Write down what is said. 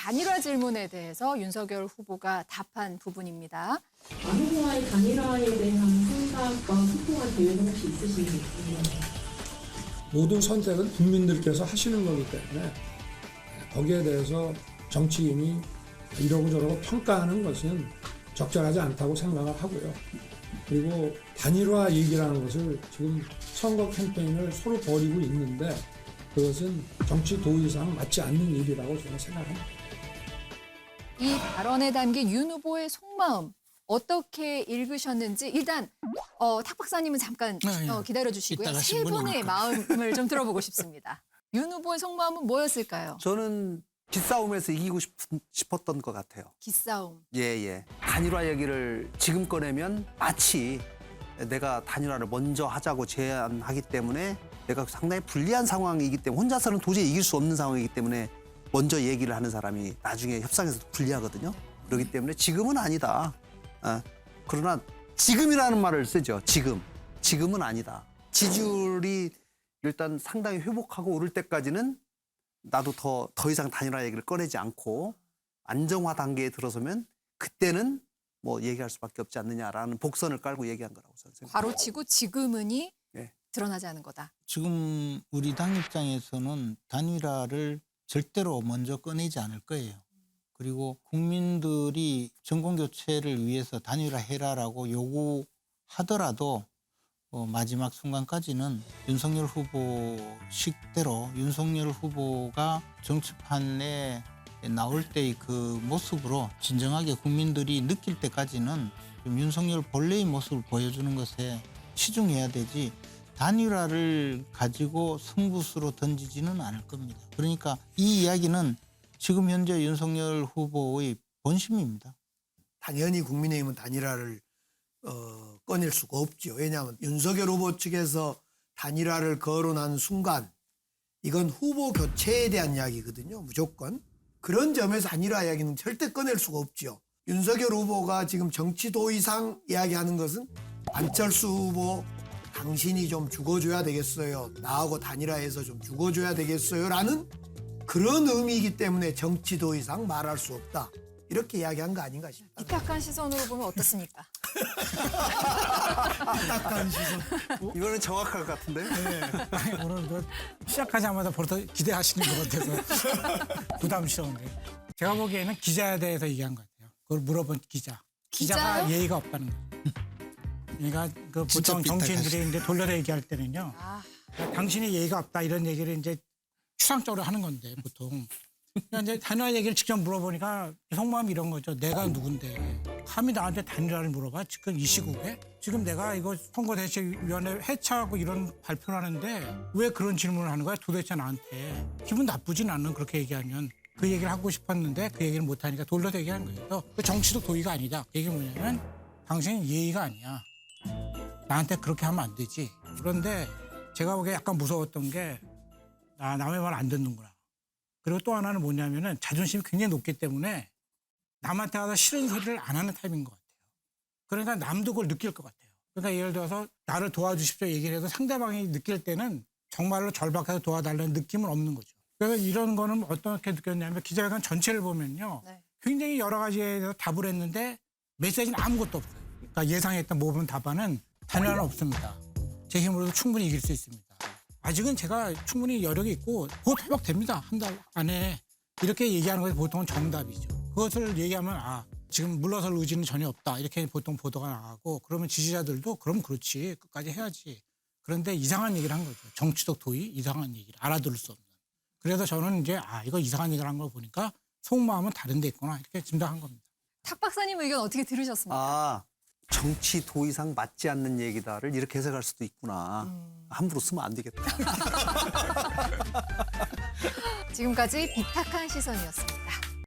단일화 질문에 대해서 윤석열 후보가 답한 부분입니다. 안 후보와의 단일화에 대한 생각과 소통한 계획은 혹시 있으신지 궁금해요. 모든 선택은 국민들께서 하시는 거기 때문에 거기에 대해서 정치인이 이러고 저러고 평가하는 것은 적절하지 않다고 생각을 하고요. 그리고 단일화 얘기라는 것을 지금 선거 캠페인을 서로 벌이고 있는데 그것은 정치 도의상 맞지 않는 일이라고 저는 생각합니다. 이 발언에 담긴 윤 후보의 속마음 어떻게 읽으셨는지 일단 탁 박사님은 잠깐 기다려 주시고요. 이따가 세 분의 신문이니까. 마음을 좀 들어보고 싶습니다. 윤 후보의 속마음은 뭐였을까요? 저는 기싸움에서 이기고 싶었던 것 같아요. 기싸움. 예. 단일화 얘기를 지금 꺼내면 마치 내가 단일화를 먼저 하자고 제안하기 때문에 내가 상당히 불리한 상황이기 때문에 혼자서는 도저히 이길 수 없는 상황이기 때문에 먼저 얘기를 하는 사람이 나중에 협상에서도 불리하거든요. 그렇기 때문에 지금은 아니다. 그러나 지금이라는 말을 쓰죠. 지금은 아니다. 지지율이 일단 상당히 회복하고 오를 때까지는 나도 더 이상 단일화 얘기를 꺼내지 않고 안정화 단계에 들어서면 그때는 뭐 얘기할 수밖에 없지 않느냐라는 복선을 깔고 얘기한 거라고 저는 생각합니다. 괄호치고 지금은이 네. 드러나지 않은 거다. 지금 우리 당 입장에서는 단일화를 절대로 먼저 꺼내지 않을 거예요. 그리고 국민들이 정권교체를 위해서 단일화해라라고 요구하더라도 마지막 순간까지는 윤석열 후보 식대로 윤석열 후보가 정치판에 나올 때의 그 모습으로 진정하게 국민들이 느낄 때까지는 좀 윤석열 본래의 모습을 보여주는 것에 치중해야 되지 단일화를 가지고 승부수로 던지지는 않을 겁니다. 그러니까 이 이야기는 지금 현재 윤석열 후보의 본심입니다. 당연히 국민의힘은 단일화를 꺼낼 수가 없죠. 왜냐하면 윤석열 후보 측에서 단일화를 거론한 순간 이건 후보 교체에 대한 이야기거든요. 무조건. 그런 점에서 단일화 이야기는 절대 꺼낼 수가 없죠. 윤석열 후보가 지금 정치 도의상 이야기하는 것은 안철수 후보 당신이 좀 죽어줘야 되겠어요. 나하고 단일화해서 좀 죽어줘야 되겠어요. 라는 그런 의미이기 때문에 정치 도의상 말할 수 없다. 이렇게 이야기한 거 아닌가 싶다. 이탁한 시선으로 보면 어떻습니까? 딱한 시선. 이거는 정확할 것 같은데. 아니, 오늘 시작하자마자 벌써 기대하시는 것 같아서 부담스러운데. 제가 보기에는 기자에 대해서 얘기한 것 같아요. 그걸 물어본 기자. 기자가 기자요? 예의가 없다는 거예요. 그러니까 그 진짜 보통 정치인들이 삐딱하시네. 이제 돌려서 얘기할 때는요. 아, 당신이 예의가 없다 이런 얘기를 이제 추상적으로 하는 건데 보통. 그러니까 이제 단일화 얘기를 직접 물어보니까 속마음이 이런 거죠. 내가 누군데 감히 나한테 단일화를 물어봐? 지금 이 시국에? 지금 내가 이거 선거대책위원회 해체하고 이런 발표를 하는데 왜 그런 질문을 하는 거야? 도대체 나한테. 기분 나쁘진 않는 그렇게 얘기하면. 그 얘기를 하고 싶었는데 그 얘기를 못하니까 돌려서 얘기하는 거예요. 그래서 그 정치적 도의가 아니다. 그 얘기는 뭐냐면 당신은 예의가 아니야. 나한테 그렇게 하면 안 되지. 그런데 제가 보기에 약간 무서웠던 게 남의 말 안 듣는구나. 그리고 또 하나는 뭐냐면은 자존심이 굉장히 높기 때문에 남한테 가서 싫은 소리를 안 하는 타입인 것 같아요. 그러니까 남도 그걸 느낄 것 같아요. 그러니까 예를 들어서 나를 도와주십시오 얘기를 해도 상대방이 느낄 때는 정말로 절박해서 도와달라는 느낌은 없는 거죠. 그래서 이런 거는 어떻게 느꼈냐면 기자회견 전체를 보면요. 네. 굉장히 여러 가지에 대해서 답을 했는데 메시지는 아무것도 없어요. 그러니까 예상했던 모든 답안은 단일화는 없습니다. 제 힘으로도 충분히 이길 수 있습니다. 아직은 제가 충분히 여력이 있고 곧 회복됩니다. 한 달 안에. 이렇게 얘기하는 것이 보통은 정답이죠. 그것을 얘기하면 지금 물러설 의지는 전혀 없다. 이렇게 보통 보도가 나가고 그러면 지지자들도 그럼 그렇지. 끝까지 해야지. 그런데 이상한 얘기를 한 거죠. 정치적 도의 이상한 얘기를 알아들을 수 없는. 그래서 저는 이제 이거 이상한 얘기를 한 걸 보니까 속마음은 다른 데 있구나. 이렇게 짐작한 겁니다. 탁 박사님 의견 어떻게 들으셨습니까? 정치 도의상 맞지 않는 얘기다를 이렇게 해석할 수도 있구나. 함부로 쓰면 안 되겠다. 지금까지 비탁한 시선이었습니다.